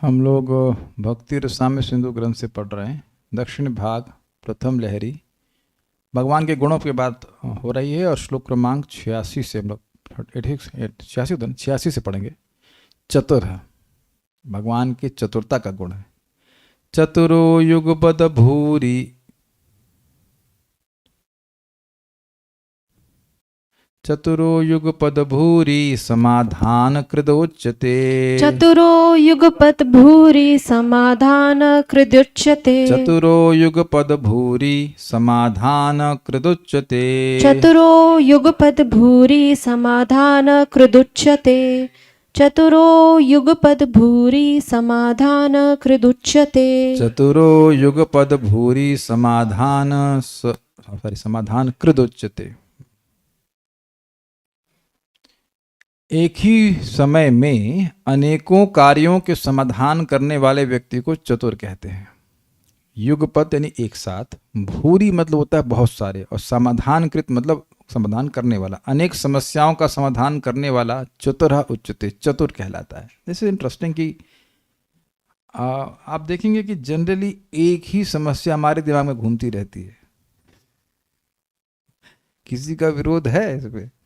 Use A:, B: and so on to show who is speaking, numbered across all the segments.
A: हम लोग भक्ति रसामृत सिंधु ग्रंथ से पढ़ रहे हैं। दक्षिण भाग प्रथम लहरी भगवान के गुणों की बात हो रही है और श्लोक क्रमांक 86 से हम लोग 86 से पढ़ेंगे। चतुर है, भगवान की चतुरता का गुण है। चतुरो युगपद भूरि, चतुरो युगपद भूरि समाधान कृदोच्यते।
B: चतुरो युगपत् भूरि समाधान कृदुच्यते।
A: चतुरो युगपद भूरि समाधान कृदुच्यते।
B: चतुरो युगपत् भूरि समाधान कृदुच्यते। चतुरो युगपत् भूरि समाधान कृदुच्यते।
A: चतुरो युगपद भूरि समाधान कृदुच्यते। एक ही समय में अनेकों कार्यों के समाधान करने वाले व्यक्ति को चतुर कहते हैं। युगपत यानी एक साथ, भूरी मतलब होता है बहुत सारे, और समाधानकृत मतलब समाधान करने वाला, अनेक समस्याओं का समाधान करने वाला चतुर उच्चते, चतुर कहलाता है। दिस इज इंटरेस्टिंग कि आप देखेंगे कि जनरली एक ही समस्या हमारे दिमाग में घूमती रहती है। किसी का विरोध है इस पे?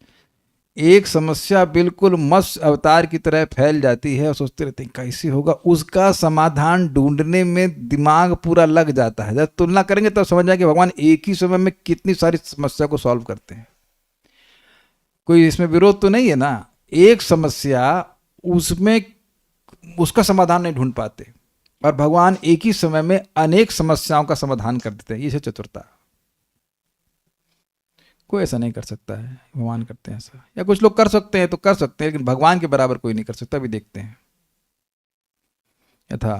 A: एक समस्या बिल्कुल मत्स्य अवतार की तरह फैल जाती है और सोचते रहते हैं कैसे होगा, उसका समाधान ढूंढने में दिमाग पूरा लग जाता है। जब तुलना करेंगे तब समझ जाए कि भगवान एक ही समय में कितनी सारी समस्या को सॉल्व करते हैं। कोई इसमें विरोध तो नहीं है ना। एक समस्या, उसमें उसका समाधान नहीं ढूंढ पाते और भगवान एक ही समय में अनेक समस्याओं का समाधान कर देते हैं। ये है चतुरता। कोई ऐसा नहीं कर सकता है, भगवान करते हैं ऐसा। या कुछ लोग कर सकते हैं तो कर सकते हैं, लेकिन भगवान के बराबर कोई नहीं कर सकता। भी देखते हैं। यथा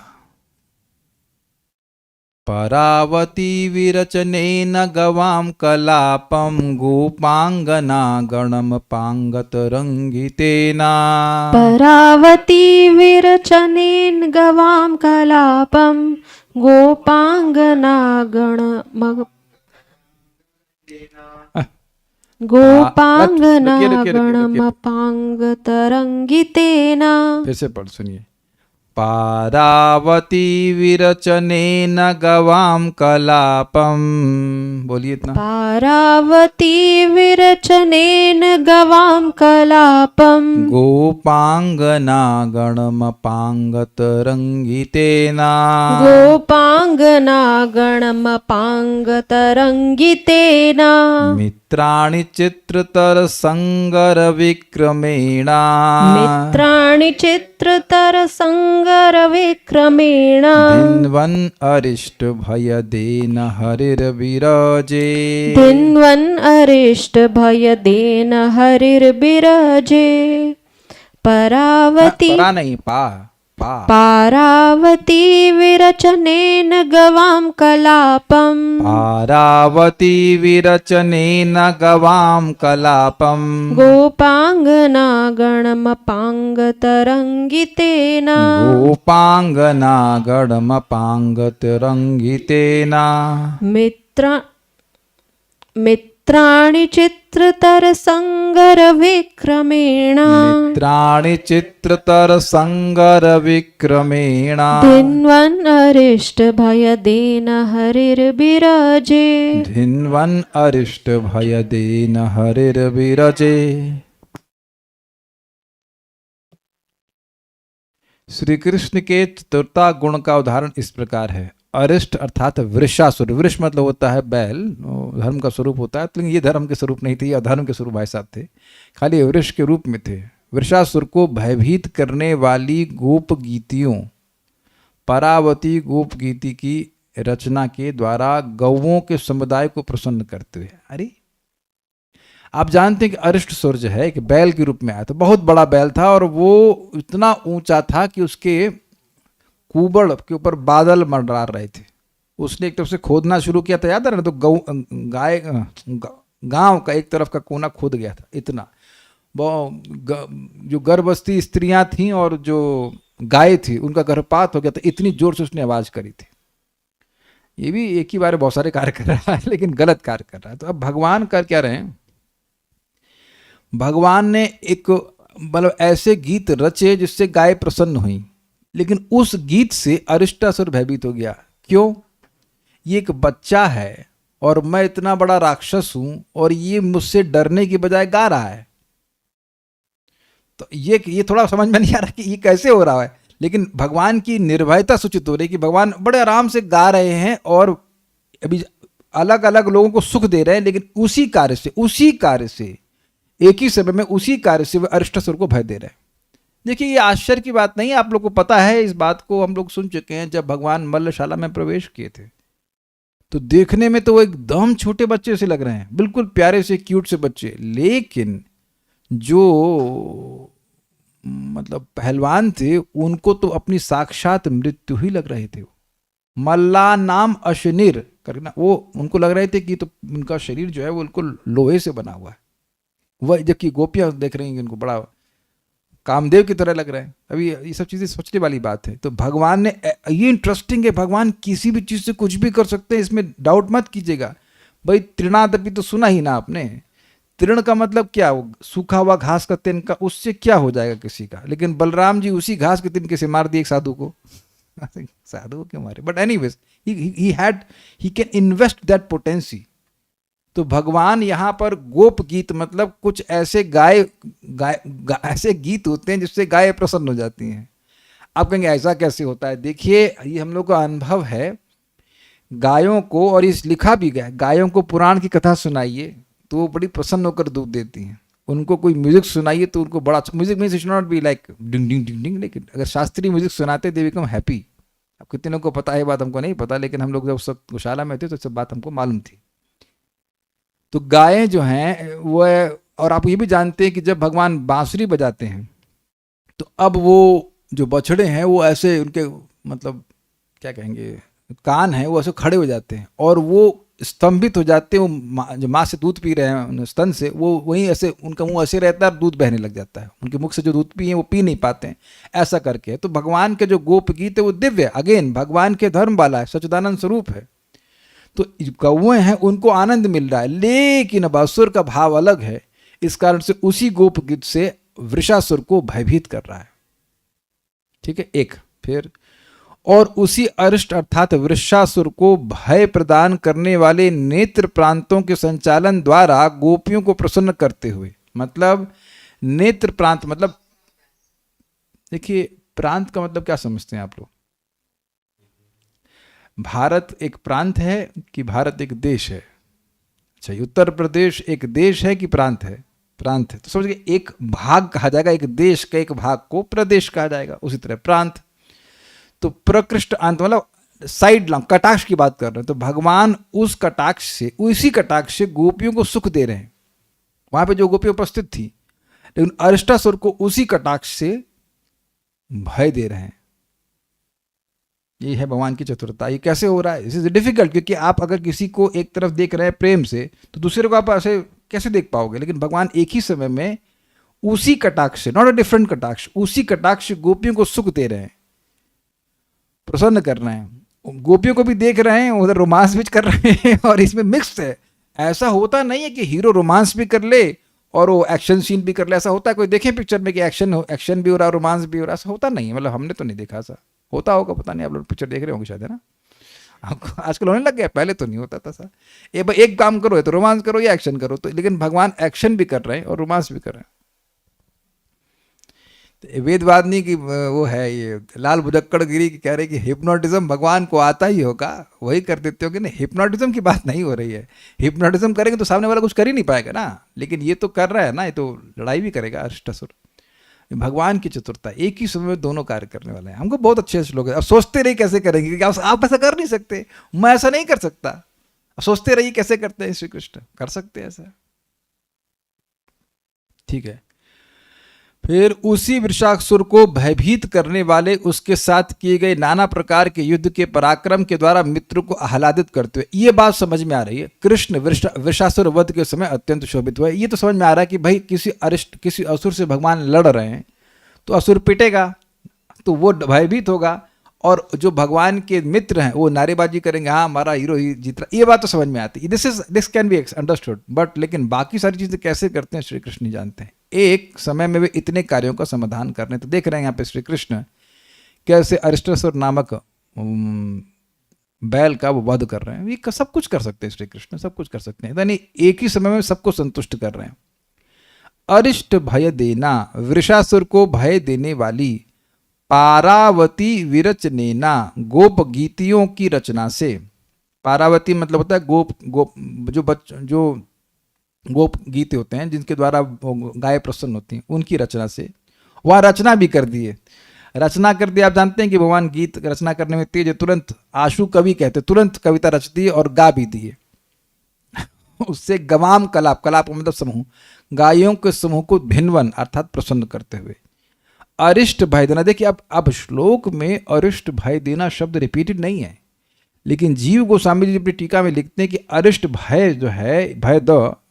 A: परावती विरचनेन गवाम कलापम गोपांगना गणम पांगत रंगितेना।
B: परावती विरचनेन गवाम कलापम गोपांगना गणमपांगतरंगितेना।
A: फिर से पढ़ सुनिए। पारावती विरचनेन गवाम कलापम, बोलिए इतना।
B: पारावती विरचनेन गवाम कलापम
A: गोपांगना गणमपांगत रंगितेना।
B: गोपांगना गणमपांगतरंगितेना।
A: मित्राणि चित्रतर संगर विक्रमेणा।
B: मित्राणि चित्रतर संगर विक्रमेणा।
A: धिन्वन् अरिष्ट भयदेन हरिर्विराजे।
B: धिन्वन् अरिष्ट भयदेन हरिर्विराजे। परावती
A: परा नहीं, पा पा।
B: पारावती विरचनेन गवाम कलापम।
A: पारावती विरचनेन गवाम कलापम
B: गोपांगना गणमपांगतरंगितेना।
A: गोपांगना गणमपांगत रंगितेना।
B: मित्राणि चित्रतर संगर विक्रमेणा।
A: मित्राणि चित्रतर संगर विक्रमेणा।
B: धिन्वन् अरिष्ट भयदेन हरिर्विराजे।
A: धिन्वन् अरिष्ट भयदेन हरिर्विराजे। श्री कृष्ण के चतुरता गुण का उदाहरण इस प्रकार है। अरिष्ट अर्थात वृषासुर। वृष मतलब होता है बैल, धर्म का स्वरूप होता है, लेकिन ये धर्म के स्वरूप नहीं थे, अधर्म के स्वरूप भाई साहब थे, खाली वृष के रूप में थे। वृषासुर को भयभीत करने वाली गोप गीतियों, परावती गोप गीति की रचना के द्वारा गौओं के समुदाय को प्रसन्न करते हुए। अरे आप जानते हैं कि अरिष्ट सूर्य है, एक बैल के रूप में आया था, बहुत बड़ा बैल था और वो इतना ऊंचा था कि उसके कुबड़ के ऊपर बादल मंडरा रहे थे। उसने एक तरफ से खोदना शुरू किया था, याद है ना, तो गांव का एक तरफ का कोना खोद गया था। इतना जो गर्भवती स्त्रियां थीं और जो गाय थी उनका गर्भपात हो गया था, इतनी जोर से उसने आवाज करी थी। ये भी एक ही बार बहुत सारे कार्य कर रहा है, लेकिन गलत कार्य कर रहा है। तो अब भगवान कर क्या रहे हैं? भगवान ने एक मतलब ऐसे गीत रचे जिससे गाय प्रसन्न हुई, लेकिन उस गीत से अरिष्टासुर भयभीत हो गया। क्यों? ये एक बच्चा है और मैं इतना बड़ा राक्षस हूं और ये मुझसे डरने की बजाय गा रहा है। तो ये थोड़ा समझ में नहीं आ रहा कि ये कैसे हो रहा है, लेकिन भगवान की निर्भयता सूचित हो रही है कि भगवान बड़े आराम से गा रहे हैं और अभी अलग अलग लोगों को सुख दे रहे हैं, लेकिन उसी कार्य से एक ही समय में उसी कार्य से वे अरिष्टासुर को भय दे रहे हैं। देखिए, ये आश्चर्य की बात नहीं है, आप लोग को पता है, इस बात को हम लोग सुन चुके हैं। जब भगवान मल्लशाला में प्रवेश किए थे तो देखने में तो वो एकदम छोटे बच्चे से लग रहे हैं, बिल्कुल प्यारे से क्यूट से बच्चे, लेकिन जो मतलब पहलवान थे उनको तो अपनी साक्षात मृत्यु ही लग रही थी। मल्ला नाम अशनिर करना, वो उनको लग रहे थे कि तो उनका शरीर जो है वो बिल्कुल लोहे से बना हुआ है। वह जबकि गोपियां देख रही हैं उनको बड़ा कामदेव की तरह लग रहे हैं। अभी ये सब चीज़ें सोचने वाली बात है। तो भगवान ने, ये इंटरेस्टिंग है, भगवान किसी भी चीज़ से कुछ भी कर सकते हैं, इसमें डाउट मत कीजिएगा। भाई तृणादपि तो सुना ही ना आपने, तृण का मतलब क्या? सूखा हुआ घास का तिनका, उससे क्या हो जाएगा किसी का? लेकिन बलराम जी उसी घास के तिनके से मार दिए एक साधु को। साधु को क्यों मारे? But anyways he can invest that potency. तो भगवान यहाँ पर गोप गीत मतलब कुछ ऐसे ऐसे गीत होते हैं जिससे गाय प्रसन्न हो जाती हैं। आप कहेंगे ऐसा कैसे होता है? देखिए, ये हम लोग का अनुभव है। गायों को, और इस लिखा भी गया, गायों को पुराण की कथा सुनाइए तो वो बड़ी प्रसन्न होकर दूध देती हैं। उनको कोई म्यूजिक सुनाइए तो उनको बड़ा, music means it should not be like ding ding ding ding, लेकिन अगर शास्त्रीय म्यूजिक सुनाते दे बिकम हैप्पी। अब कितनों को पता है बात, हमको नहीं पता, लेकिन हम लोग जब सब गौशाला में थे तो सब बात हमको मालूम थी। तो गायें जो हैं वो, और आप ये भी जानते हैं कि जब भगवान बांसुरी बजाते हैं तो अब वो जो बछड़े हैं वो ऐसे, उनके मतलब क्या कहेंगे, कान हैं वो ऐसे खड़े हो जाते हैं और वो स्तंभित हो जाते हैं। वो जो माँ से दूध पी रहे हैं स्तन से, वो वहीं ऐसे उनका मुंह ऐसे रहता है, दूध बहने लग जाता है। उनके मुख से जो दूध पिए वो पी नहीं पाते हैं, ऐसा करके। तो भगवान के जो गोप गीत है वो दिव्य, अगेन भगवान के धर्म वाला है, सच्चिदानंद स्वरूप है। तो कौवे हैं उनको आनंद मिल रहा है, लेकिन अब असुर का भाव अलग है। इस कारण से उसी गोप गीत से वृषासुर को भयभीत कर रहा है। ठीक है, एक फिर, और उसी अरिष्ट अर्थात वृषासुर को भय प्रदान करने वाले नेत्र प्रांतों के संचालन द्वारा गोपियों को प्रसन्न करते हुए, मतलब नेत्र प्रांत मतलब, देखिए प्रांत का मतलब क्या समझते हैं आप लोग? भारत एक प्रांत है कि भारत एक देश है? अच्छा, उत्तर प्रदेश एक देश है कि प्रांत है? प्रांत है। तो समझिए एक भाग कहा जाएगा, एक देश के एक भाग को प्रदेश कहा जाएगा, उसी तरह प्रांत। तो प्रकृष्ट अंत मतलब साइड लॉन्ग, कटाक्ष की बात कर रहे हैं। तो भगवान उस कटाक्ष से, उसी कटाक्ष से गोपियों को सुख दे रहे हैं, वहां पे जो गोपी उपस्थित थी, लेकिन अरिष्टासुर को उसी कटाक्ष से भय दे रहे हैं। ये है भगवान की चतुरता। ये कैसे हो रहा है? दिस इज डिफिकल्ट, क्योंकि आप अगर किसी को एक तरफ देख रहे हैं प्रेम से तो दूसरे को आप ऐसे कैसे देख पाओगे? लेकिन भगवान एक ही समय में उसी कटाक्ष से, नॉट अ डिफरेंट कटाक्ष, उसी कटाक्ष गोपियों को सुख दे रहे हैं, प्रसन्न कर रहे हैं। गोपियों को भी देख रहे हैं, उधर रोमांस भी कर रहे हैं, और इसमें मिक्स्ड है। ऐसा होता नहीं है कि हीरो रोमांस भी कर ले और वो एक्शन सीन भी कर ले। ऐसा होता है कोई देखे पिक्चर में कि एक्शन भी हो रहा है, रोमांस भी हो रहा है? ऐसा होता नहीं है, मतलब हमने तो नहीं देखा। ऐसा होता होगा, पता नहीं, आप लोग पिक्चर देख रहे होंगे शायद, है ना? आपको आजकल होने लग गया, पहले तो नहीं होता था सर। एक काम करो, तो रोमांस करो या एक्शन करो। तो लेकिन भगवान एक्शन भी कर रहे हैं और रोमांस भी कर रहे हैं। तो वेदवादिनी की वो है, ये लाल भुजक्कड़ गिरी की कह रहे कि हिप्नोटिज्म भगवान को आता ही होगा, वही कर देते होगे। नहीं, हिप्नोटिज्म की बात नहीं हो रही है। हिप्नोटिज्म करेंगे तो सामने वाला कुछ कर ही नहीं पाएगा ना, लेकिन ये तो कर रहा है ना, ये तो लड़ाई भी करेगा अरिष्टासुर। भगवान की चतुरता, एक ही समय में दोनों कार्य करने वाले हैं। हमको बहुत अच्छे श्लोक है। अब सोचते रहिए कैसे करेंगे, क्योंकि आप ऐसा कर नहीं सकते, मैं ऐसा नहीं कर सकता। सोचते रहिए कैसे करते हैं श्री कृष्ण, कर सकते हैं ऐसा। ठीक है, फिर उसी वृषासुर को भयभीत करने वाले उसके साथ किए गए नाना प्रकार के युद्ध के पराक्रम के द्वारा मित्र को आह्लादित करते हुए, ये बात समझ में आ रही है। कृष्ण वृषासुर वध के समय अत्यंत शोभित हुए। ये तो समझ में आ रहा है कि भाई किसी असुर से भगवान लड़ रहे हैं तो असुर पिटेगा, तो वो भयभीत होगा, और जो भगवान के मित्र हैं वो नारेबाजी करेंगे, हाँ हमारा हीरो ही जीत रहा। ये बात तो समझ में आती है, this can be understood. But लेकिन बाकी सारी चीजें कैसे करते हैं श्री कृष्ण ही जानते हैं। एक समय में वे इतने कार्यों का समाधान करने, तो देख रहे हैं यहाँ पे श्री कृष्ण कैसे अरिष्टासुर नामक बैल का वो वध कर रहे हैं। ये सब कुछ कर सकते हैं श्री कृष्ण, सब कुछ कर सकते हैं, यानी एक ही समय में सबको संतुष्ट कर रहे हैं। अरिष्ट भय देना, वृषासुर को भय देने वाली, पारावती विरचनेना, गोप गीतियों की रचना से। पारावती मतलब होता है गोप जो गोप गीत होते हैं जिनके द्वारा गाय प्रसन्न होती हैं, उनकी रचना से। वह रचना भी कर दिए, रचना कर दिया। आप जानते हैं कि भगवान गीत रचना करने में तेज है, तुरंत आशु कवि कहते, तुरंत कविता रच दी और गा भी दिए। उससे गवाम कलाप, कलाप मतलब समूह, गायों के समूह को भिन्वन अर्थात प्रसन्न करते हुए। अरिष्ट भय देना, देखिए अब श्लोक में अरिष्ट भय देना शब्द रिपीटेड नहीं है, लेकिन जीव गोस्वामी जी अपनी टीका में लिखते हैं कि अरिष्ट भय जो है,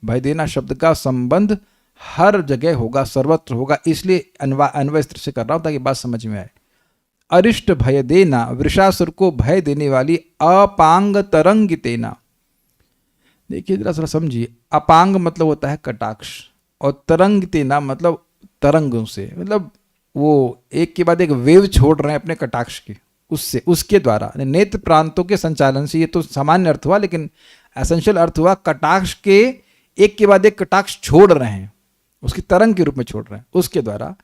A: भय देना शब्द का संबंध हर जगह होगा, सर्वत्र होगा, इसलिए अन्वय स्त्र से कर रहा हूं ताकि बात समझ में आए। अरिष्ट भय देना, वृषासुर को भय देने वाली, अपांग तरंगितेना। देखिए जरा सा समझिए, अपांग मतलब होता है कटाक्ष, और तरंगितेना मतलब तरंगों से, मतलब वो एक के बाद एक वेव छोड़ रहे हैं अपने कटाक्ष की, उससे, उसके द्वारा, नेत्र प्रांतों के संचालन से। ये तो सामान्य अर्थ हुआ, लेकिन एसेंशियल अर्थ हुआ कटाक्ष के एक के बाद एक कटाक्ष छोड़ रहे हैं, उसकी तरंग के रूप में छोड़ रहे हैं, उसके द्वारा।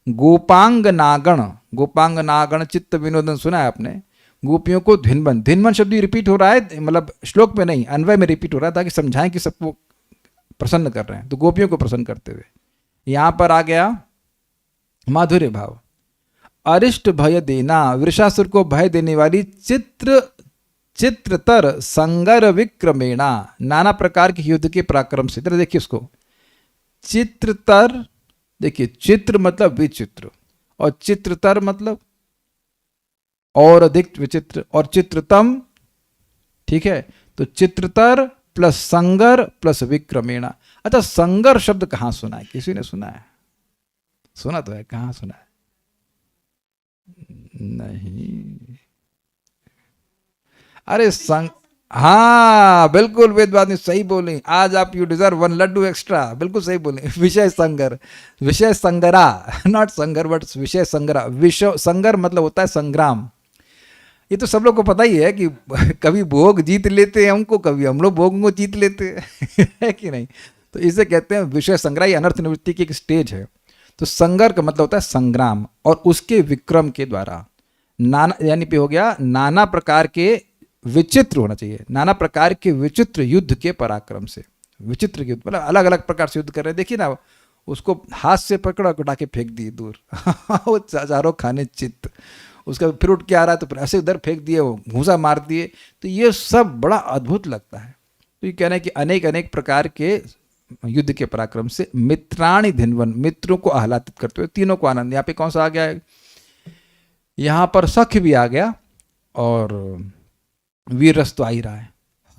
A: गोपांग नागण, गोपांग नागण चित्त विनोदन सुना है आपने, गोपियों को धिनबन, धिनबन शब्द रिपीट हो रहा है, मतलब श्लोक में नहीं, अन्वय में रिपीट हो रहा है ताकि समझाएं कि सबको प्रसन्न कर रहे हैं, तो गोपियों को प्रसन्न करते हुए। यहां पर आ गया माधुर्य भाव। अरिष्ट भय देना, वृषासुर को भय देने वाली, चित्रतर संगर विक्रमेणा, नाना प्रकार के युद्ध के पराक्रम से। जरा देखिए उसको, चित्रतर, देखिए चित्र मतलब विचित्र, और चित्रतर मतलब और अधिक विचित्र, और चित्रतम, ठीक है। तो चित्रतर प्लस संगर प्लस विक्रमेणा। अच्छा, संगर शब्द कहां सुना है? किसी ने सुना है? सुना तो है, कहां सुना है? नहीं। अरे हाँ बिल्कुल वेदवादी सही बोले, आज आप यू डिजर्व 1 लड्डू एक्स्ट्रा, बिल्कुल सही बोले। विषय संगर, विषय संगरा, नॉट संगर बट विषय संगरा। विषय संगर मतलब होता है संग्राम। ये तो सब लोग को पता ही है कि कभी भोग जीत लेते हैं हमको, कभी हम लोग भोग को जीत लेते हैं है कि नहीं? तो इसे कहते हैं विषय संग्रह, ये अनर्थ निवृत्ति की एक स्टेज है। तो संगर का मतलब होता है संग्राम, और उसके विक्रम के द्वारा नाना, यानी पे हो गया नाना प्रकार के विचित्र होना चाहिए, नाना प्रकार के विचित्र युद्ध के पराक्रम से। विचित्र युद्ध मतलब अलग अलग प्रकार से युद्ध कर रहे हैं। देखिए ना, उसको हाथ से पकड़ा उठा के फेंक दिए दूर वो चारों खाने चित्त, उसका फिर उठ के आ रहा है तो फिर ऐसे उधर फेंक दिए, वो घूसा मार दिए। तो ये सब बड़ा अद्भुत लगता है। तो ये कहना है कि अनेक अनेक प्रकार के युद्ध के पराक्रम से। मित्राणि धिनवन, मित्रों को आह्लादित करते हुए, तीनों को आनंद। यहाँ पे कौन सा आ गया है? यहाँ पर सख्य भी आ गया और वीर रस तो आ ही रहा है।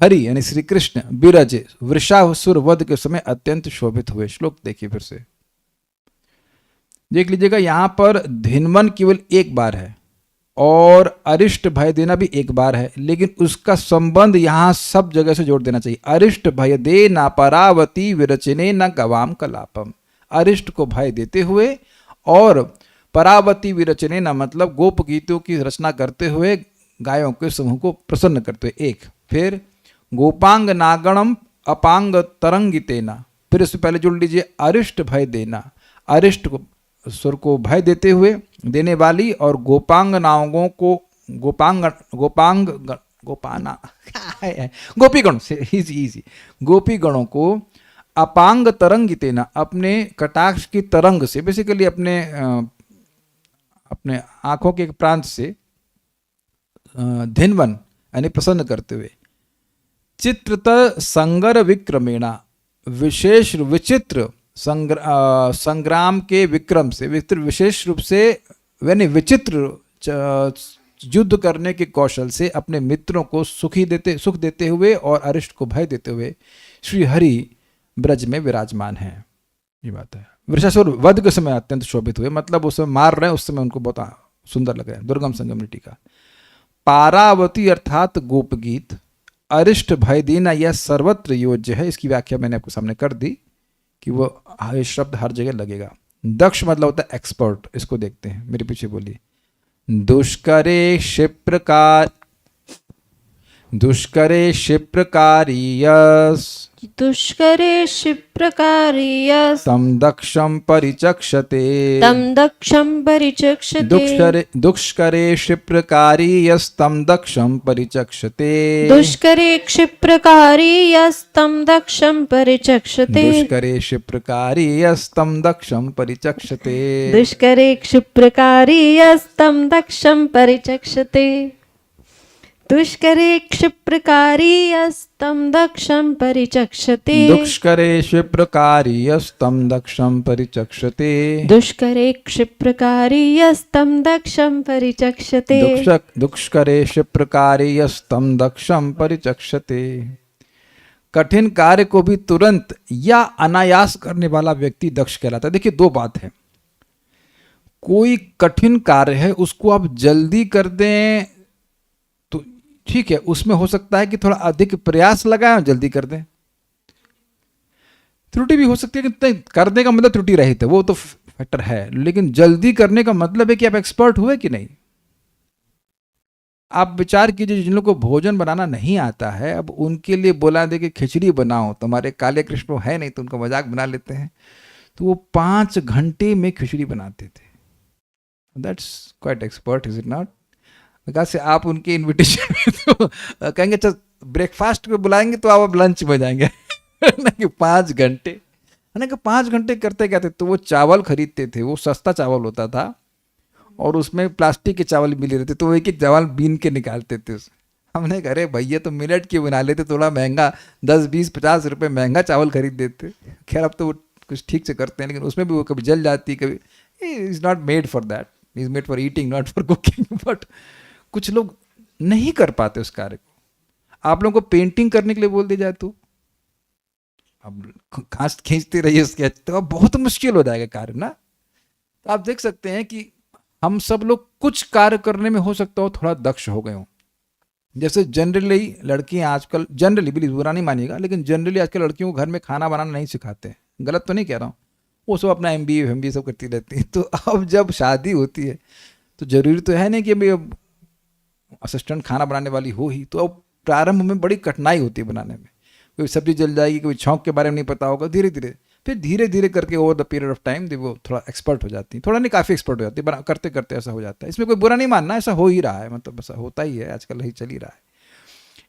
A: हरि यानी श्री कृष्ण बिरजे वृषासुर वध के समय अत्यंत शोभित हुए। श्लोक देखिए फिर से देख लीजिएगा। यहां पर धिनवन केवल एक बार है और अरिष्ट भय देना भी एक बार है, लेकिन उसका संबंध यहां सब जगह से जोड़ देना चाहिए। अरिष्ट भय दे ना परावती विरचने न गवाम कलापम। अरिष्ट को भय देते हुए और परावती विरचने न मतलब गोप गीतों की रचना करते हुए गायों के समूह को प्रसन्न करते हुए एक। फिर गोपांग नागणम अपांग तरंगितेना, फिर इससे पहले जोड़ लीजिए अरिष्ट भय देना, अरिष्ट को सुर को भय देते हुए देने वाली, और गोपांग नागों को गोपाना गोपीगण से इजी गोपी गणों को अपांग तरंगितेना अपने कटाक्ष की तरंग से, बेसिकली अपने आंखों के प्रांत से धिनवन यानी प्रसन्न करते हुए। चित्रत संगर विक्रमेणा, विशेष विचित्र संग्राम के विक्रम से, विशेष रूप से यानी विचित्र युद्ध करने के कौशल से अपने मित्रों को सुख देते हुए और अरिष्ट को भय देते हुए श्री हरि ब्रज में विराजमान हैं। ये बात है। वृषासुर वध के समय अत्यंत शोभित हुए, मतलब उस समय मार रहे हैं, उस समय उनको बहुत सुंदर लग रहा है। दुर्गम संगम टीका। पारावती अर्थात गोप गीत, अरिष्ट भय देना यह सर्वत्र योज्य है। इसकी व्याख्या मैंने आपको सामने कर दी कि वो शब्द हर जगह लगेगा। दक्ष मतलब होता है एक्सपर्ट, इसको देखते हैं, मेरे पीछे बोलिए। दुष्करे क्षिप्रकारीयस्
B: दुष्करे क्षिप्रकारीयस्
A: तं दक्षं परिचक्षते
B: तं दक्षं परिचक्षते
A: दुष्करे क्षिप्रकारीयस्तं दक्षं परिचक्षते
B: दुष्करे क्षिप्रकारीयस्तं दक्षं परिचक्षते
A: दुष्करे क्षिप्रकारीयस्तं दक्षं परिचक्षते
B: दुष्करे क्षिप्रकारीयस्तं दक्षं परिचक्षते दुष्करे क्षिप्रकारीयस्तं दक्षं परिचक्षते
A: दुष्करे क्षिप्रकारीयस्तं दक्षं परिचक्षते
B: दुष्करे क्षिप्रकारीयस्तं दक्षं परिचक्षते
A: दुष्करे क्षिप्रकारीयस्तं दक्षं परिचक्षते। कठिन कार्य को भी तुरंत या अनायास करने वाला व्यक्ति दक्ष कहलाता है। देखिए, दो बात है। कोई कठिन कार्य है, उसको आप जल्दी कर दें तो ठीक है, उसमें हो सकता है कि थोड़ा अधिक प्रयास लगाएं और जल्दी कर दें। त्रुटि भी हो सकती है कि करने का मतलब त्रुटि रहित है, वो तो फैक्टर है, लेकिन जल्दी करने का मतलब है कि आप एक्सपर्ट हुए कि नहीं। आप विचार कीजिए, जिन लोगों को भोजन बनाना नहीं आता है, अब उनके लिए बोला दे कि खिचड़ी बनाओ, तुम्हारे काले कृष्ण है नहीं तो उनका मजाक बना लेते हैं, तो वो 5 घंटे में खिचड़ी बनाते थे। That's quite expert, is it not? से आप उनके इनविटेशन में तो कहेंगे चल ब्रेकफास्ट पे बुलाएंगे तो आप लंच में जाएंगे ना कि 5 घंटे, है ना कि 5 घंटे करते क्या थे। तो वो चावल खरीदते थे, वो सस्ता चावल होता था और उसमें प्लास्टिक के चावल मिले रहते, तो वो एक एक चावल बीन के निकालते थे उसमें। हमने कहा अरे भैया तो मिनट के बना लेते, थोड़ा महंगा 10, 20, 50 रुपये महंगा चावल खरीद देते। खैर अब तो वो कुछ ठीक से करते हैं, लेकिन उसमें भी वो कभी जल जाती, कभी is not made for that, is made for eating not for cooking. But कुछ लोग नहीं कर पाते उस कार्य को। आप लोगों को पेंटिंग करने के लिए बोल दिया जाए तो अब खींचते रहिए स्केच, तो अब बहुत मुश्किल हो जाएगा कार्य ना। तो आप देख सकते हैं कि हम सब लोग कुछ कार्य करने में हो सकता हो थोड़ा दक्ष हो गए हों। जैसे जनरली लड़कियां आजकल, जनरली प्लीज बुरा नहीं मानिएगा, लेकिन जनरली आजकल लड़कियों को घर में खाना बनाना नहीं सिखाते। गलत तो नहीं कह रहा हूँ, वो सब अपना MBA सब करती रहती है। तो अब जब शादी होती है तो जरूरी तो है नहीं कि अभी असिस्टेंट खाना बनाने वाली हो ही, तो अब प्रारंभ में बड़ी कठिनाई होती है बनाने में। कोई सब्जी जल जाएगी, कोई छौंक के बारे में नहीं पता होगा, धीरे धीरे फिर धीरे धीरे करके over the period of time वो थोड़ा एक्सपर्ट हो जाती है, थोड़ा नहीं काफ़ी एक्सपर्ट हो जाती है, करते करते ऐसा हो जाता है। इसमें कोई बुरा नहीं मानना, ऐसा हो ही रहा है, मतलब ऐसा होता ही है, आजकल यही चल ही रहा है।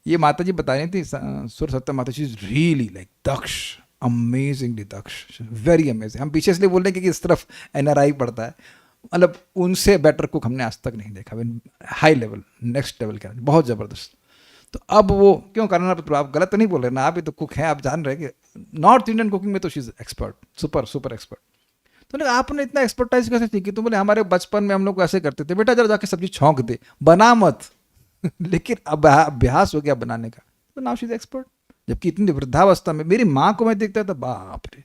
A: ये माता जी बता रही थी, सुर सत्य माता जी, इज रियली लाइक दक्ष, अमेजिंगली दक्ष, वेरी अमेजिंग। हम पीछे इसलिए बोल रहे हैं कि इस तरफ NRI पड़ता है, मतलब उनसे बेटर कुक हमने आज तक नहीं देखा। हाई लेवल, नेक्स्ट लेवल का, बहुत ज़बरदस्त। तो अब वो क्यों करना, तो आप गलत तो नहीं बोल रहे ना, आप भी तो कुक हैं, आप जान रहे हैं कि नॉर्थ इंडियन कुकिंग में तो she is expert, super super expert. तो आपने इतना एक्सपर्टाइज कैसे सीखी? तो बोले हमारे बचपन में हम लोग ऐसे करते थे, बेटा जरा जाके सब्जी छौंक दे, बना मत लेकिन अब अभ्यास हो गया बनाने का, तो नाउ शी इज एक्सपर्ट। जबकि इतनी वृद्धावस्था में मेरी माँ को मैं देखता था, बाप रे,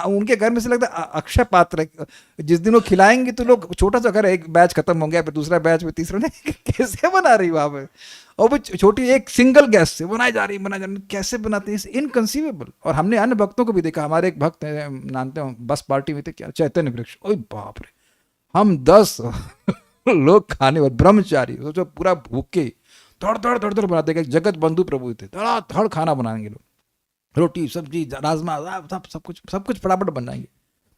A: उनके घर में से लगता है अक्षय पात्र है। जिस दिन वो खिलाएंगे तो लोग, छोटा सा घर है, एक बैच खत्म हो गया, फिर दूसरा बैच में तीसरा, नहीं कैसे बना रही वहां पे, और वो छोटी एक सिंगल गैस से बनाई जा रही, कैसे बनाते हैं, इनकंसीवेबल। और हमने अन्य भक्तों को भी देखा, हमारे एक भक्त है, जानते हो, बस पार्टी में थे, क्या चैतन्य वृक्ष, ओए बाप रे, हम 10 लोग खाने वाले ब्रह्मचारी, सोचो पूरा भूखे, धड़ धड़ धड़ धड़ बनाते। जगत बंधु प्रभु थे, धड़ खाना बनाएंगे लोग, रोटी सब्जी राजमा सब कुछ फटाफट बनाएंगे।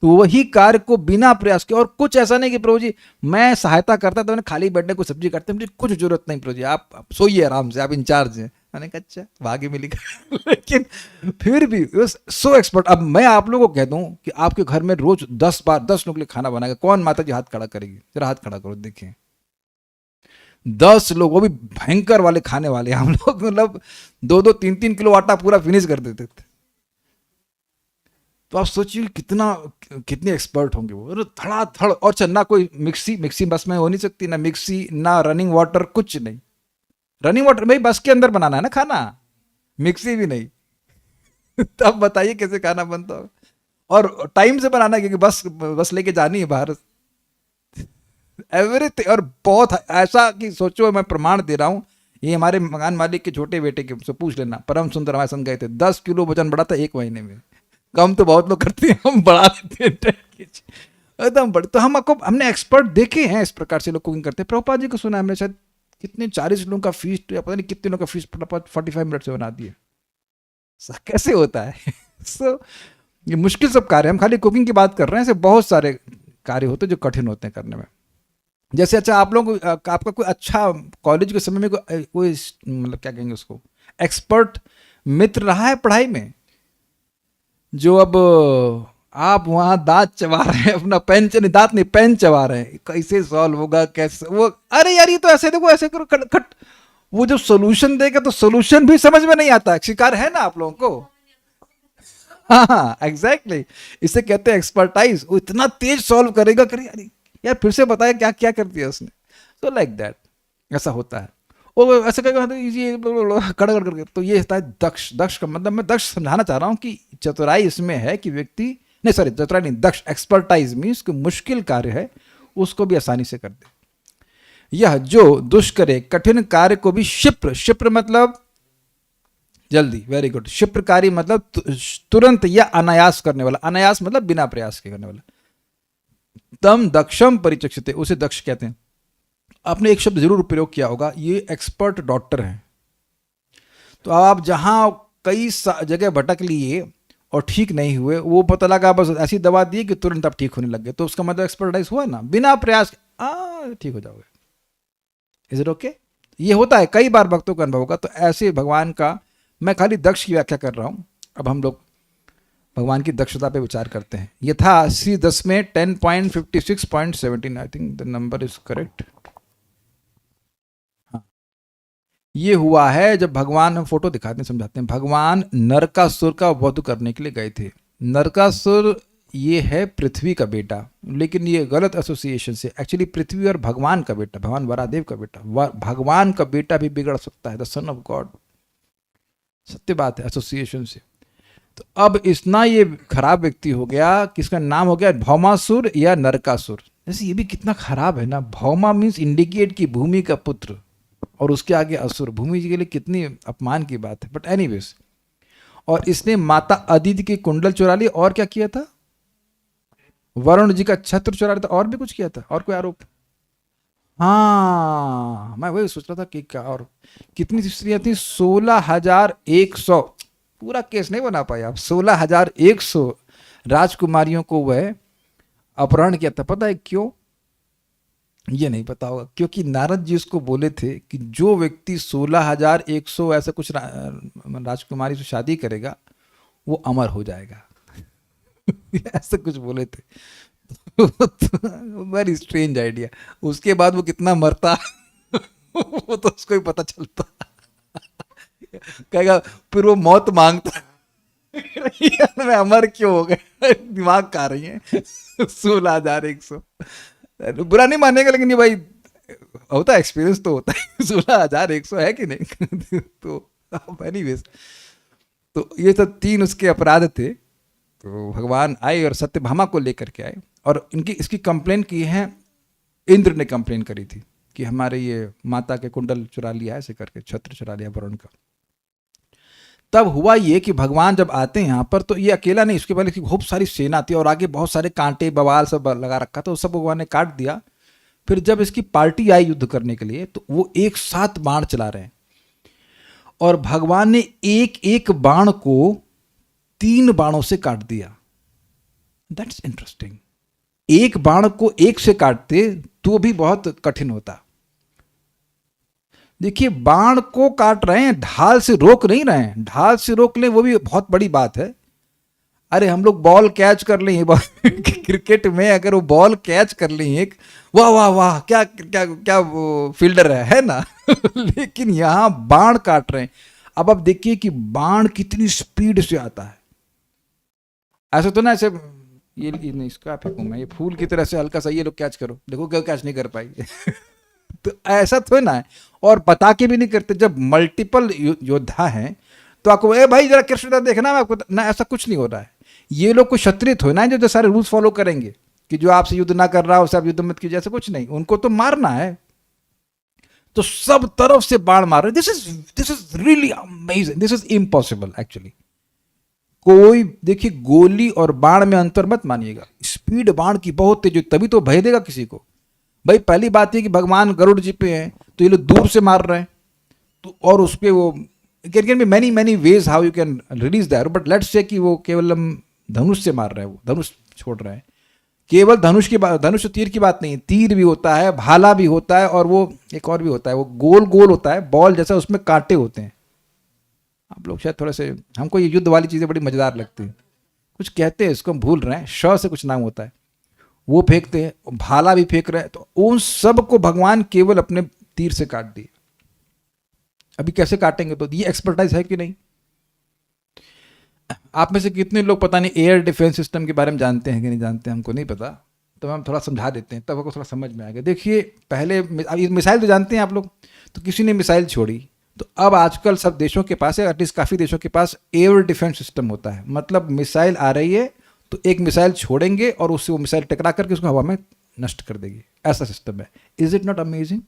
A: तो वही कार्य को बिना प्रयास के, और कुछ ऐसा नहीं कि प्रभु जी मैं सहायता करता था, मैंने खाली बैठने को सब्जी काटते, मुझे कुछ जरूरत नहीं, प्रभु जी आप सोइए आराम से, आप इंचार्ज हैं। मैंने कहा अच्छा, भाग्य मिली। लेकिन फिर भी सो एक्सपर्ट। अब मैं आप लोगों को कह दूं कि आपके घर में रोज 10 बार 10 लोग के लिए खाना बनाएगा, कौन माता जी हाथ खड़ा करेगी? जरा हाथ खड़ा करो, देखिए 10 लोग, वो भी भयंकर वाले खाने वाले। हम लोग मतलब 2-2, 3-3 किलो आटा पूरा फिनिश कर देते थे। तो आप सोचिए कितने एक्सपर्ट होंगे वो, धड़ाधड़। और ना कोई मिक्सी बस में हो नहीं सकती, ना मिक्सी, ना रनिंग वाटर, कुछ नहीं। रनिंग वाटर भाई बस के अंदर बनाना है ना खाना, मिक्सी भी नहीं। तब बताइए कैसे खाना बनता हो, और टाइम से बनाना, क्योंकि बस लेके जानी है बाहर, एवरीथिंग। और बहुत ऐसा कि सोचो, मैं प्रमाण दे रहा हूं, ये हमारे मकान मालिक के छोटे बेटे के से पूछ लेना, परम सुंदर हमारे संग गए थे, 10 किलो वजन बढ़ा था 1 महीने में। कम तो बहुत लोग करते हैं, हम बढ़ा देते हैं। एकदम बड़े। तो हमने एक्सपर्ट देखे हैं इस प्रकार से लोग कुकिंग करते हैं। प्रभुपाद जी को सुना है हमने, शायद कितने 40 लोगों का फीस्ट या पता नहीं कितने लोगों का फीस्ट 45 मिनट से बना दिए। कैसे होता है? सो ये मुश्किल सब कार्य, हम खाली कुकिंग की बात कर रहे हैं, ऐसे बहुत सारे कार्य होते हैं जो कठिन होते हैं करने में। जैसे अच्छा आप लोगों को आपका कोई अच्छा कॉलेज के समय में कोई मतलब क्या कहेंगे उसको, एक्सपर्ट मित्र रहा है पढ़ाई में, जो अब आप वहां दांत चबा रहे हैं, अपना पेन दांत नहीं पेन चबा रहे हैं, कैसे सॉल्व होगा, कैसे वो, अरे यार ये तो ऐसे देखो ऐसे करो खट खट, वो जो सोल्यूशन देगा तो सोल्यूशन भी समझ में नहीं आता। शिकार है ना आप लोगों को? हाँ एग्जैक्टली, इसे कहते हैं एक्सपर्टाइज। वो इतना तेज सॉल्व करेगा, करे अरे यार फिर से बताया क्या क्या कर दिया उसने। तो लाइक दैट ऐसा होता है। वो ऐसा कहेगा तो ये कड़ कर, तो ये होता है दक्ष। दक्ष का मतलब, मैं दक्ष समझाना चाह रहा हूँ कि चतुराई इसमें है कि व्यक्ति, नहीं सॉरी चतुराई नहीं, दक्ष एक्सपर्टाइज मीन्स कि मुश्किल कार्य है उसको भी आसानी से कर दे। यह जो दुष्करे कठिन कार्य को भी क्षिप्र, क्षिप्र मतलब जल्दी, वेरी गुड, क्षिप्रकारी मतलब तुरंत या अनायास करने वाला, अनायास मतलब बिना प्रयास के करने वाला। तम दक्षम परिचक्षते, उसे दक्ष कहते हैं। आपने एक शब्द जरूर प्रयोग किया होगा, ये एक्सपर्ट डॉक्टर हैं। तो आप जहां कई जगह भटक लिए और ठीक नहीं हुए, वो पता लगा बस ऐसी दवा दी कि तुरंत आप ठीक होने लग गए, तो उसका मतलब एक्सपर्टाइज हुआ ना, बिना प्रयास ठीक हो जाओगे। Is it okay? ये होता है कई बार भक्तों का अनुभव होगा। तो ऐसे भगवान का, मैं खाली दक्ष की व्याख्या कर रहा हूं। अब हम लोग भगवान की दक्षता पे विचार करते हैं। यथा श्री 10 में 10.56.17, I think the number is correct. हाँ, ये हुआ है जब भगवान, हम फोटो दिखाते हैं समझाते हैं, भगवान नरकासुर का वध करने के लिए गए थे। नरकासुर ये है पृथ्वी का बेटा, लेकिन ये गलत एसोसिएशन से, एक्चुअली पृथ्वी और भगवान का बेटा, भगवान वरादेव का बेटा, भगवान का बेटा भी बिगड़ सकता है, द सन ऑफ गॉड। सत्य बात है, एसोसिएशन से। तो अब इतना ये खराब व्यक्ति हो गया कि इसका नाम हो गया भौमासुर या नरकासुर। जैसे ये भी कितना खराब है ना, भौमा मीन्स इंडिकेट की भूमि का पुत्र, और उसके आगे असुर, भूमि जी के लिए कितनी अपमान की बात है। बट एनीवेज, और इसने माता अदिति की कुंडल चुरा ली, और क्या किया था, वरुण जी का छत्र चुरा लिया था, और भी कुछ किया था, और कोई आरोप? हाँ मैं वही सोच रहा था कि क्या, और कितनी स्त्रियां थी, 16,100, पूरा केस नहीं बना पाए आप, 16,100 राजकुमारियों को वह अपहरण किया था। पता है क्यों? ये नहीं पता होगा, क्योंकि नारद जी उसको बोले थे कि जो व्यक्ति 16,100 ऐसा कुछ राजकुमारी से शादी करेगा वो अमर हो जाएगा। ऐसा कुछ बोले थे। Very strange idea. उसके बाद वो कितना मरता वो तो उसको ही पता चलता। कहेगा फिर वो मौत मांगता, मैं अमर क्यों हो गया, दिमाग खा रही है। 16,100 बुरा नहीं मानेगा, लेकिन ये भाई होता है, एक्सपीरियंस तो होता है। 16,100 है कि नहीं? तो एनीवेज, तो ये सब 3 उसके अपराध थे। तो भगवान आए और सत्यभामा को लेकर के आए, और इनकी इसकी कंप्लेन की है, इंद्र ने कंप्लेन करी थी कि हमारे ये माता के कुंडल चुरा लिया, ऐसे करके छत्र चुरा लिया वरुण का। तब हुआ ये कि भगवान जब आते हैं यहाँ पर, तो ये अकेला नहीं, इसके पहले इसकी बहुत सारी सेना थी, और आगे बहुत सारे कांटे बवाल सब लगा रखा था, तो सब भगवान ने काट दिया। फिर जब इसकी पार्टी आई युद्ध करने के लिए, तो वो एक साथ बाण चला रहे हैं, और भगवान ने एक एक बाण को 3 बाणों से काट दिया। That's interesting. एक बाण को एक से काटते तो भी बहुत कठिन होता। देखिए, बाण को काट रहे हैं, ढाल से रोक नहीं रहे हैं। ढाल से रोक ले वो भी बहुत बड़ी बात है। अरे हम लोग बॉल कैच कर लें क्रिकेट में, अगर वो बॉल कैच कर लें एक, वाह वाह वाह, क्या क्या क्या वो फील्डर है ना। लेकिन यहां बाण काट रहे हैं। अब आप देखिए कि बाण कितनी स्पीड से आता है। ऐसा तो ना, ऐसे ये नहीं, इसका फेंकूं मैं, ये फूल की तरह से हल्का सा ये लोग कैच करो, देखो क्या कैच नहीं कर पाई। तो ऐसा तो ना है, और बता के भी नहीं करते। जब मल्टीपल योद्धा हैं तो आपको, ए भाई जरा कृष्णदा देखना, आपको ना, ऐसा कुछ नहीं हो रहा है। ये लोग को क्षत्रिय थोड़ा ना जो सारे रूल्स फॉलो करेंगे कि जो आपसे युद्ध ना कर रहा हो उसे आप युद्ध मत कीजिए, ऐसा कुछ नहीं। उनको तो मारना है, तो सब तरफ से बाण मार रहे। This is really amazing, this is impossible actually. कोई देखिए, गोली और बाण में अंतर मत मानिएगा, स्पीड बाण की बहुत तेज, तभी तो भय देगा किसी को। भाई पहली बात है कि भगवान गरुड़ जी पे हैं तो ये लोग दूर से मार रहे हैं, तो और उस पे वो can be many many ways how you can release that, but let's say कि वो केवल हम धनुष से मार रहे हैं, वो धनुष छोड़ रहे हैं। केवल धनुष की बात, धनुष तीर की बात नहीं है, तीर भी होता है, भाला भी होता है, और वो एक और भी होता है, वो गोल गोल होता है बॉल जैसा, उसमें कांटे होते हैं। आप लोग शायद थोड़ा से, हमको ये युद्ध वाली चीज़ें बड़ी मज़ेदार लगती हैं, कुछ कहते हैं इसको हम भूल रहे हैं, श से कुछ नाम होता है, वो फेंकते हैं, भाला भी फेंक रहे हैं, तो उन सब को भगवान केवल अपने तीर से काट दिए। अभी कैसे काटेंगे, तो ये एक्सपर्टाइज है कि नहीं? आप में से कितने लोग पता नहीं एयर डिफेंस सिस्टम के बारे में जानते हैं कि नहीं जानते हैं, हमको नहीं पता, तो हम थोड़ा समझा देते हैं तब आपको थोड़ा समझ में आएगा। देखिए पहले मिसाइल तो जानते हैं आप लोग, तो किसी ने मिसाइल छोड़ी, तो अब आजकल सब देशों के पास है, एटलीस्ट काफ़ी देशों के पास एयर डिफेंस सिस्टम होता है। मतलब मिसाइल आ रही है तो एक मिसाइल छोड़ेंगे और उससे वो मिसाइल टकरा करके उसको हवा में नष्ट कर देगी, ऐसा सिस्टम है। Is it not amazing?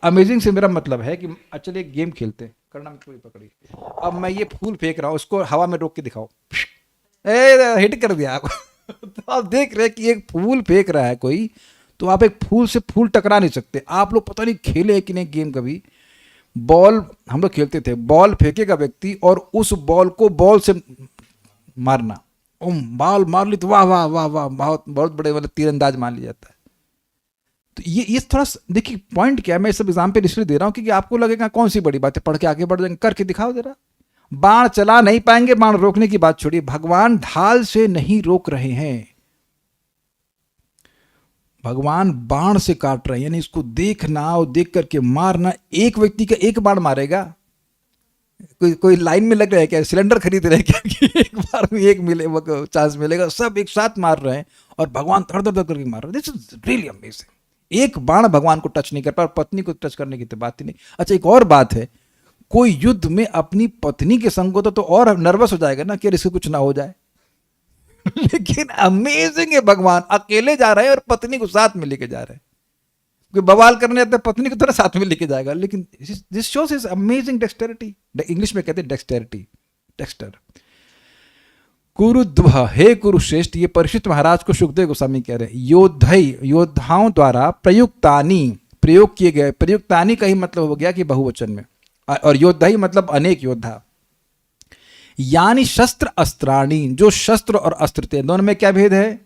A: Amazing से मेरा मतलब है कि चलिए गेम खेलते हैं, करना में कोई पकड़ी, अब मैं ये फूल फेंक रहा हूँ, उसको हवा में रोक के दिखाओ, हिट कर दिया आप तो आप देख रहे हैं कि एक फूल फेंक रहा है कोई, तो आप एक फूल से फूल टकरा नहीं सकते। आप लोग पता नहीं खेले है कि नहीं गेम कभी, बॉल हम लोग खेलते थे, बॉल फेंकेगा व्यक्ति और उस बॉल को बॉल से मारना, बॉल मार ली तो वाह वाह वाह वाह, बहुत बहुत बड़े वाले तीरंदाज मान लिया जाता है। तो ये थोड़ा देखिए पॉइंट क्या है, मैं सब एग्जाम्पल इसलिए दे रहा हूँ क्योंकि आपको लगेगा कौन सी बड़ी बात है, पढ़ के आगे बढ़ जाएंगे, करके दिखाओ जरा। बाण चला नहीं पाएंगे, बाण रोकने की बात छोड़िए, भगवान ढाल से नहीं रोक रहे हैं, भगवान बाण से काट रहे हैं, यानी इसको देखना और देख करके मारना। एक व्यक्ति का एक बाण मारेगा, कोई लाइन में लग रहा है क्या, सिलेंडर खरीद रहे हैं क्या कि एक बार में एक मिले चांस मिलेगा, सब एक साथ मार रहे हैं और भगवान धड़ धड़ करके मार रहे हैं। This is really amazing. एक बाण भगवान को टच नहीं कर पा, पत्नी को टच करने की तो बात ही नहीं। अच्छा एक और बात है, कोई युद्ध में अपनी पत्नी के संग होता तो और नर्वस हो जाएगा ना कि इससे कुछ ना हो जाए लेकिन अमेजिंग है, भगवान अकेले जा रहे हैं और पत्नी को साथ में लेके जा रहे हैं। कोई बवाल करने जाते हैं पत्नी को थोड़ा साथ में लेके जाएगा, लेकिन this shows is amazing dexterity, English में कहते हैं डेक्सटेरिटी, डेक्स्टर। कुरुध्व, हे कुरुश्रेष्ठ, ये परीक्षित महाराज को सुखदेव गोस्वामी कह रहे हैं, योद्धई योद्धाओं द्वारा प्रयुक्तानी, प्रयोग किए गए, प्रयुक्तानी का ही मतलब हो गया कि बहुवचन में, और योद्धई मतलब अनेक योद्धा। यानी शस्त्र अस्त्राणी, जो शस्त्र और अस्त्र थे, दोनों में क्या भेद है?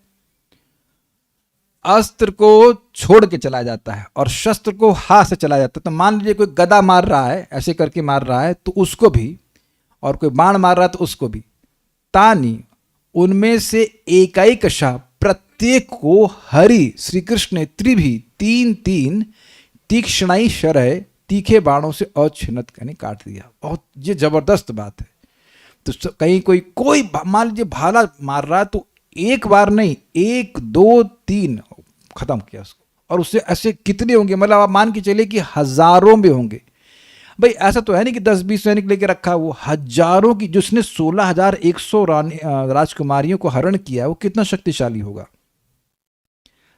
A: अस्त्र को छोड़ के चला जाता है और शस्त्र को हाथ से चला जाता है। तो मान लीजिए कोई गदा मार रहा है, ऐसे करके मार रहा है तो उसको भी, और कोई बाण मार रहा है तो उसको भी। तानी, उनमें से एकैकशः, प्रत्येक को हरि श्री कृष्ण ने त्रिभी, तीन तीन तीक्ष्णाई शरय, तीखे बाणों से अछिन्नत यानी काट दिया। बहुत ये जबरदस्त बात है। तो कहीं कोई मान लीजिए भाला मार रहा है तो एक बार नहीं, 1 2 3 खत्म किया उसको, और उससे ऐसे कितने होंगे, मतलब आप मान के चलिए कि हजारों में होंगे। भाई ऐसा तो है नहीं कि 10-20 सैनिक लेके रखा, वो हजारों की, जिसने 16,100 राजकुमारियों को हरण किया, वो कितना शक्तिशाली होगा।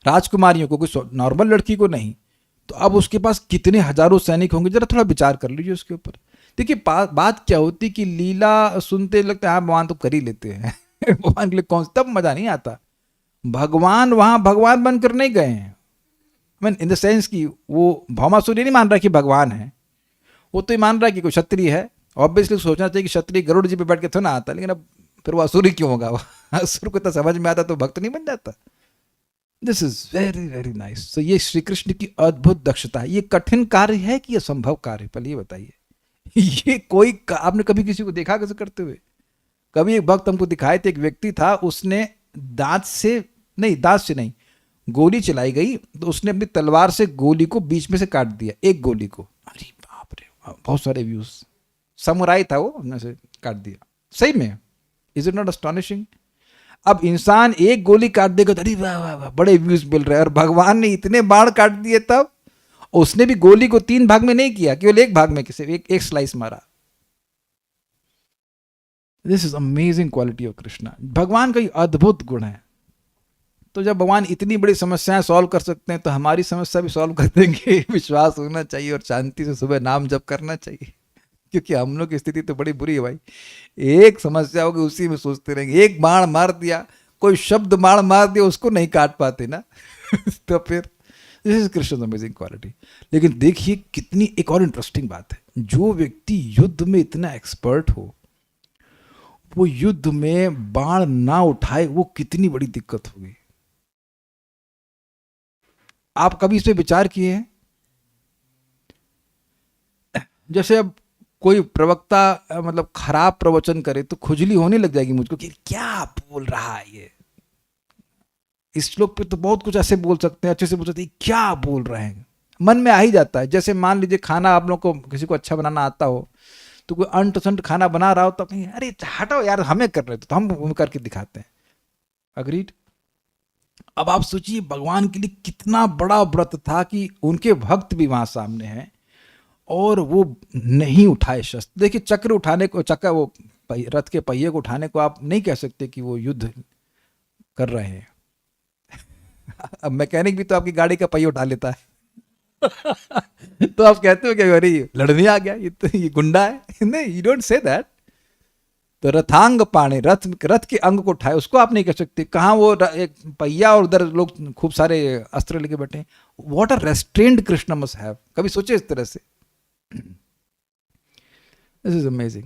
A: राजकुमारियों को, कोई नॉर्मल लड़की को नहीं, तो अब उसके पास कितने हजारों सैनिक होंगे, जरा थोड़ा विचार कर लीजिए उसके ऊपर। देखिए बात क्या होती कि लीला सुनते लगता है हाँ भगवान तो कर ही लेते हैं भगवान के लिए कौन, तब मजा नहीं आता। भगवान वहां भगवान बनकर नहीं गए हैं, मीन इन द सेंस कि वो भौमासुर नहीं मान रहा कि भगवान है, वो तो ये मान रहा है कि कोई क्षत्रिय है। ऑब्वियसली सोचना चाहिए कि क्षत्रिय गरुड़ जी पे बैठ के तो ना आता, लेकिन अब फिर वो असुर ही क्यों होगा, असुर को तो समझ में आता तो भक्त नहीं बन जाता। This is very very nice. तो ये श्री कृष्ण की अद्भुत दक्षता है। ये कठिन कार्य है कि यह संभव कार्य, पहले ये बताइए ये कोई आपने कभी किसी को देखा कैसे करते हुए? कभी एक भक्त हमको दिखाए थे, एक व्यक्ति था, उसने दांत से नहीं गोली चलाई गई तो उसने अपनी तलवार से गोली को बीच में से काट दिया, एक गोली को। अरे बाप रे, बहुत सारे व्यूज, समुराई था वो, हमने से काट दिया सही में। Is it not astonishing? अब इंसान एक गोली काट देगा तो अरे वाह वाह वाह बड़े व्यूज मिल रहे हैं, और भगवान ने इतने बाण काट दिए, तब उसने भी गोली को 3 भाग में नहीं किया, केवल एक भाग में किसी एक स्लाइस मारा। This is amazing quality of Krishna. भगवान का ये अद्भुत गुण है। तो जब भगवान इतनी बड़ी समस्याएं सॉल्व कर सकते हैं तो हमारी समस्या भी सॉल्व कर देंगे। विश्वास होना चाहिए और शांति से सुबह नाम जप करना चाहिए, क्योंकि हम लोग की स्थिति तो बड़ी बुरी है भाई। एक समस्या होगी उसी में सोचते रहेंगे, एक बाण मार दिया, कोई शब्द मार मार दिया उसको नहीं काट पाते ना तो फिर this is Krishna amazing quality. लेकिन देखिए कितनी एक और इंटरेस्टिंग बात है, जो व्यक्ति युद्ध में इतना एक्सपर्ट हो वो युद्ध में बाण ना उठाए, वो कितनी बड़ी दिक्कत होगी। आप कभी इस पे विचार किए हैं? जैसे अब कोई प्रवक्ता मतलब खराब प्रवचन करे तो खुजली होने लग जाएगी मुझको कि क्या बोल रहा है ये। इस श्लोक पे तो बहुत कुछ ऐसे बोल सकते हैं, अच्छे से बोल सकते हैं, क्या बोल रहे हैं, मन में आ ही जाता है। जैसे मान लीजिए खाना आप लोग को किसी को अच्छा बनाना आता हो तो कोई अंट संट खाना बना रहा हो तो कहीं अरे हटाओ यार हमें कर रहे तो हम करके दिखाते हैं। अग्रीड। अब आप सोचिए भगवान के लिए कितना बड़ा व्रत था कि उनके भक्त भी वहां सामने हैं और वो नहीं उठाए शस्त्र। देखिए चक्र उठाने को, चक्का वो रथ के पहिए को उठाने को आप नहीं कह सकते कि वो युद्ध कर रहे हैं। अब मैकेनिक भी तो आपकी गाड़ी का पहिया उठा लेता है तो आप कहते हो कि अरे लड़ने आ गया, ये गुंडा है। नहीं, यू डोंट से दैट। तो रथांग पाणे, रथ के अंग को उठाए, उसको आप नहीं कह सकते। कहाँ वो एक पहिया और उधर लोग खूब सारे अस्त्र लेके बैठे हैं। What a restrained Krishna must have. कभी सोचे इस तरह से? This is amazing.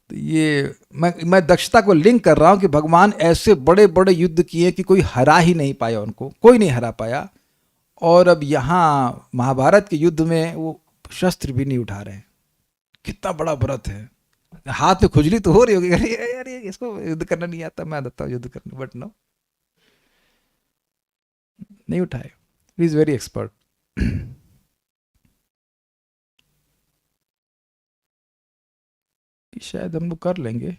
A: तो ये मैं दक्षता को लिंक कर रहा हूं कि भगवान ऐसे बड़े बड़े युद्ध किए कि कोई हरा ही नहीं पाया, उनको कोई नहीं हरा पाया। और अब यहाँ महाभारत के युद्ध में वो शस्त्र भी नहीं उठा रहे हैं। कितना बड़ा व्रत है। हाथ में खुजली तो हो रही होगी, अरे अरे इसको युद्ध करना नहीं आता, मैं आता हूँ युद्ध करने, बट नो, नहीं उठाए। He is very expert. शायद हम लोग कर लेंगे,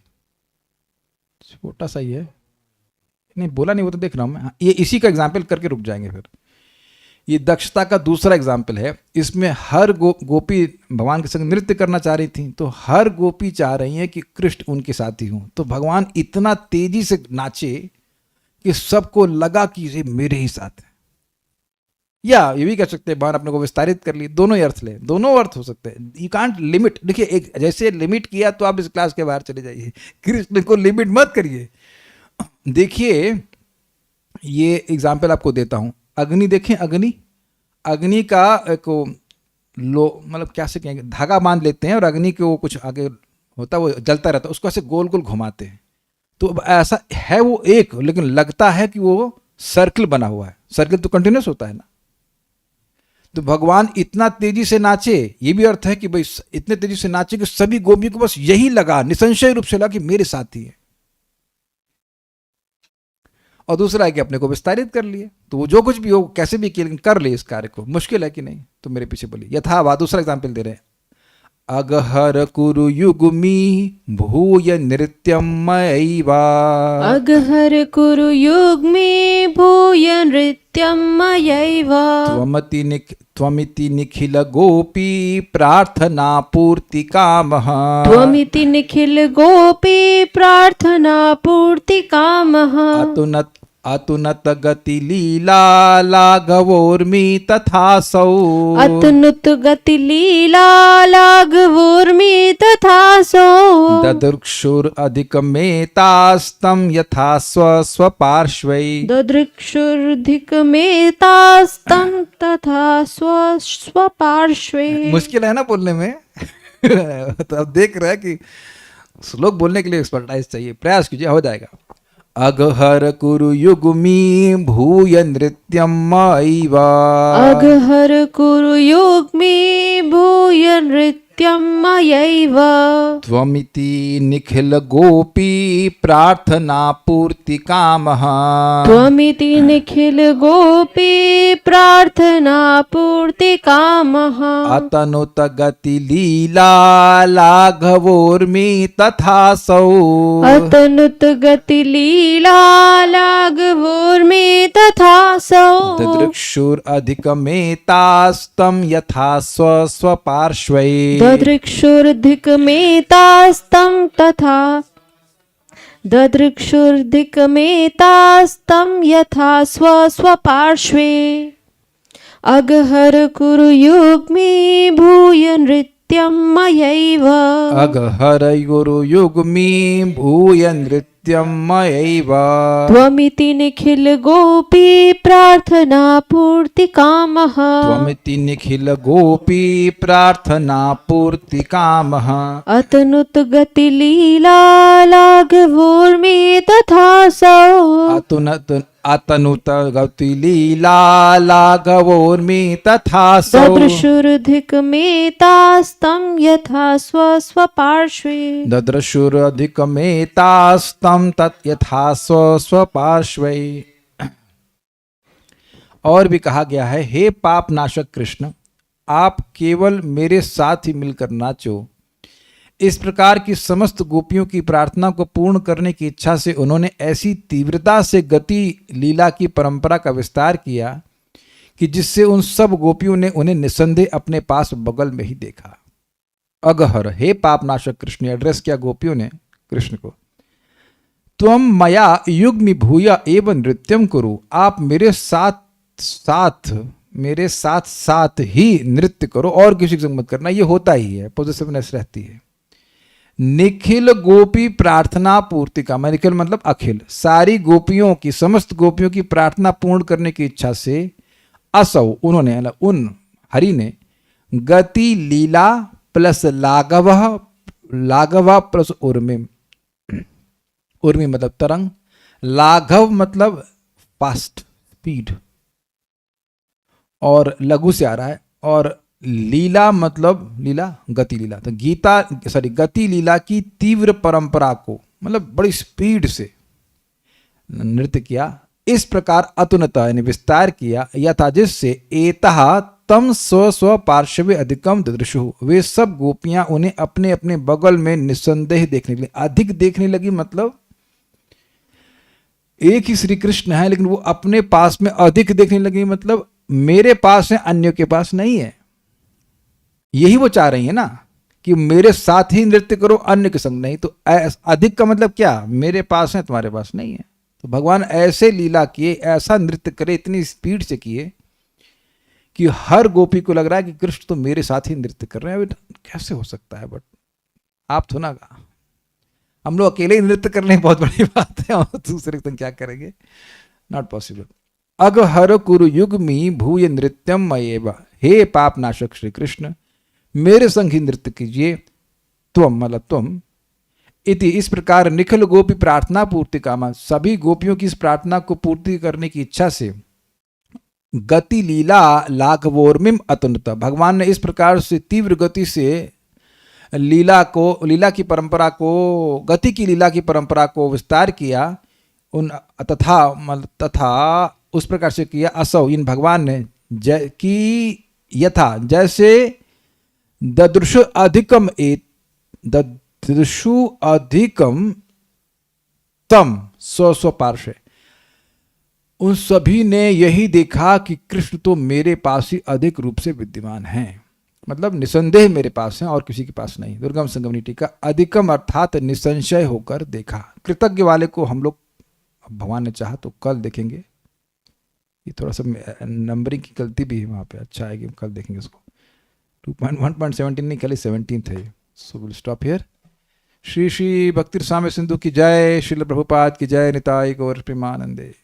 A: छोटा सा ही है। नहीं बोला नहीं, वो तो देख रहा हूं मैं। ये इसी का एग्जाम्पल करके रुक जाएंगे फिर। ये दक्षता का दूसरा एग्जाम्पल है। इसमें हर गोपी भगवान के संग नृत्य करना चाह रही थी, तो हर गोपी चाह रही है कि कृष्ण उनके साथी हों। तो भगवान इतना तेजी से नाचे कि सबको लगा कि ये मेरे ही साथ है। या ये भी कह सकते हैं भगवान अपने को विस्तारित कर लिए। दोनों ही अर्थ ले, दोनों अर्थ हो सकते हैं। You can't limit. देखिए एक जैसे लिमिट किया तो आप इस क्लास के बाहर चले जाइए। कृष्ण को लिमिट मत करिए। देखिए ये एग्जाम्पल आपको देता हूं। अग्नि देखें, अग्नि का एक मतलब क्या से कहेंगे, धागा बांध लेते हैं और अग्नि के वो कुछ आगे होता है, वो जलता रहता है, उसको ऐसे गोल गोल घुमाते हैं। तो अब ऐसा है वो एक, लेकिन लगता है कि वो सर्कल बना हुआ है। सर्कल तो कंटिन्यूस होता है ना। तो भगवान इतना तेजी से नाचे, ये भी अर्थ है कि भाई इतने तेजी से नाचे कि सभी गोपियों को बस यही लगा, निसंशय रूप से लगा कि मेरे साथी है। और दूसरा है कि अपने को विस्तारित कर लिए। तो वो जो कुछ भी हो, कैसे भी कर ले इस कार्य को। मुश्किल है कि नहीं? तो मेरे पीछे बोलिए। यथावा दूसरा एग्जाम्पल दे रहे हैं। अगहर कुरु युग्मी भूय नृत्यम मयैवा।
B: अगहर कुरु युग्मी भूय नृत्यम मयैवा।
A: त्वमिति निखिल गोपी प्रार्थना पूर्ति कामः।
B: त्वमिति निखिल गोपी प्रार्थना पूर्ति कामः।
A: अतुनत गति लीला लाघवोर्मि तथासौ।
B: अतनुत गति लीला लाघवोर्मि तथासौ।
A: ददृक्षुर अधिकमेतास्तं यथा स्वपार्श्वै।
B: ददृक्षुरधिकमेतास्तं तथा स्वपार्श्वे।
A: मुश्किल है ना बोलने में तो अब देख रहे हैं कि श्लोक बोलने के लिए एक्सपर्टाइज चाहिए। प्रयास कीजिए, हो जाएगा। अगहर कुरु युग्मी भूय नृत्यम मयैवा।
B: अगहर कुरु युग्मी भूय नृत्यम मयैवा।
A: त्वमिति निखिल गोपी प्रार्थना पूर्ति कामः।
B: त्वमिति निखिल गोपी प्रार्थना पूर्ति कामः।
A: अतनुत गति लीला लाघवोर्मि तथासौ।
B: अतनुत गति लीला लाघवोर्मि तथासौ।
A: ददृक्षुर अधिकमेतास्तं यथा स्वपार्श्वै।
B: ददृक्षुर्धिकमेतास्तं तथा ददृक्षुर्धिकमेतास्तं यथा स्वपार्श्वे। अगहर कुरु युग्मी भूय नृत्यम मयैव।
A: अगहर कुरु युग्मी भूय नृत्यम नृत्यं मयैव।
B: त्वमिति निखिल गोपी प्रार्थना पूर्ति कामः।
A: त्वमिति निखिल गोपी प्रार्थना पूर्ति कामः।
B: अतनुत गति लीला लाघवोर्मे तथा सौ।
A: अतनुत गति लीला लाघवोर्मी तथा सौ।
B: ददृशुरधिक मेतास्तं यथा स्वस्वपार्श्वे।
A: ददृशुरधिकमेतास्तं तत् यथा स्वस्वपार्श्वे। और भी कहा गया है, हे पाप नाशक कृष्ण, आप केवल मेरे साथ ही मिलकर नाचो। इस प्रकार की समस्त गोपियों की प्रार्थना को पूर्ण करने की इच्छा से उन्होंने ऐसी तीव्रता से गति लीला की परंपरा का विस्तार किया कि जिससे उन सब गोपियों ने उन्हें निसंदेह अपने पास बगल में ही देखा। अगहर, हे पापनाशक कृष्ण, एड्रेस किया गोपियों ने कृष्ण को। त्वम मया युग्मि भूय एवं नृत्यम कुरु, आप मेरे साथ साथ ही नृत्य करो और किसी के संग मत करना। ये होता ही है, पॉजिटिवनेस रहती है। निखिल गोपी प्रार्थना पूर्ति का, निखिल मतलब अखिल, सारी गोपियों की, समस्त गोपियों की प्रार्थना पूर्ण करने की इच्छा से असौ, उन्होंने, उन हरि ने, गति लीला प्लस लाघव प्लस उर्मी, उर्मी मतलब तरंग, लाघव मतलब फास्ट स्पीड, और लघु से आ रहा है, और लीला मतलब लीला गति लीला, तो गति लीला की तीव्र परंपरा को, मतलब बड़ी स्पीड से नृत्य किया। इस प्रकार अतुनता यानी विस्तार किया, यथा जिससे एतः तम स्व पार्श्वे अधिकम ददृशु, वे सब गोपियां उन्हें अपने अपने बगल में निसंदेह देखने लगी। अधिक देखने लगी मतलब एक ही श्री कृष्ण है लेकिन वो अपने पास में अधिक देखने लगी, मतलब मेरे पास है अन्यों के पास नहीं है। यही वो चाह रही है ना कि मेरे साथ ही नृत्य करो, अन्य के संग नहीं। तो अधिक का मतलब क्या, मेरे पास है तुम्हारे पास नहीं है। तो भगवान ऐसे लीला किए, ऐसा नृत्य करे, इतनी स्पीड से किए कि हर गोपी को लग रहा है कि कृष्ण तो मेरे साथ ही नृत्य कर रहे हैं। कैसे हो सकता है, बट आप तो ना, हम लोग अकेले ही नृत्य कर रहे हैं, बहुत बड़ी बात है, और दूसरे संग क्या करेंगे, नॉट पॉसिबल। अगहर कुरु युग्मी भूय नृत्यम मयेव, हे पाप नाशक श्री कृष्ण, मेरे संग ही नृत्य कीजिए। त्वम मतलब तुम, इति इस प्रकार निखिल गोपी प्रार्थना पूर्ति कामा, सभी गोपियों की इस प्रार्थना को पूर्ति करने की इच्छा से गति लीला लाघवोर्मिम अतुनता, भगवान ने इस प्रकार से तीव्र गति से लीला की परंपरा को, गति की लीला की परंपरा को विस्तार किया। तथा उस प्रकार से किया, असौ इन भगवान ने, कि यथा जैसे ददृशु अधिकम तम स्व पार्श्वे, उन सभी ने यही देखा कि कृष्ण तो मेरे पास ही अधिक रूप से विद्यमान हैं, मतलब निसंदेह मेरे पास हैं और किसी के पास नहीं। दुर्गम संगमनी टीका, अधिकम अर्थात निसंशय होकर देखा। कृतज्ञ वाले को हम लोग, भगवान ने चाहा तो कल देखेंगे। ये थोड़ा सा नंबरिंग की गलती भी है वहाँ पे, अच्छा है कि कल देखेंगे उसको। 1.17 नहीं, कल 17 है। So will stop here. Shri Shri भक्ति स्वामी सिंधु की जय, श्रील प्रभुपाद की जय, निताई गौर प्रेमानंदे।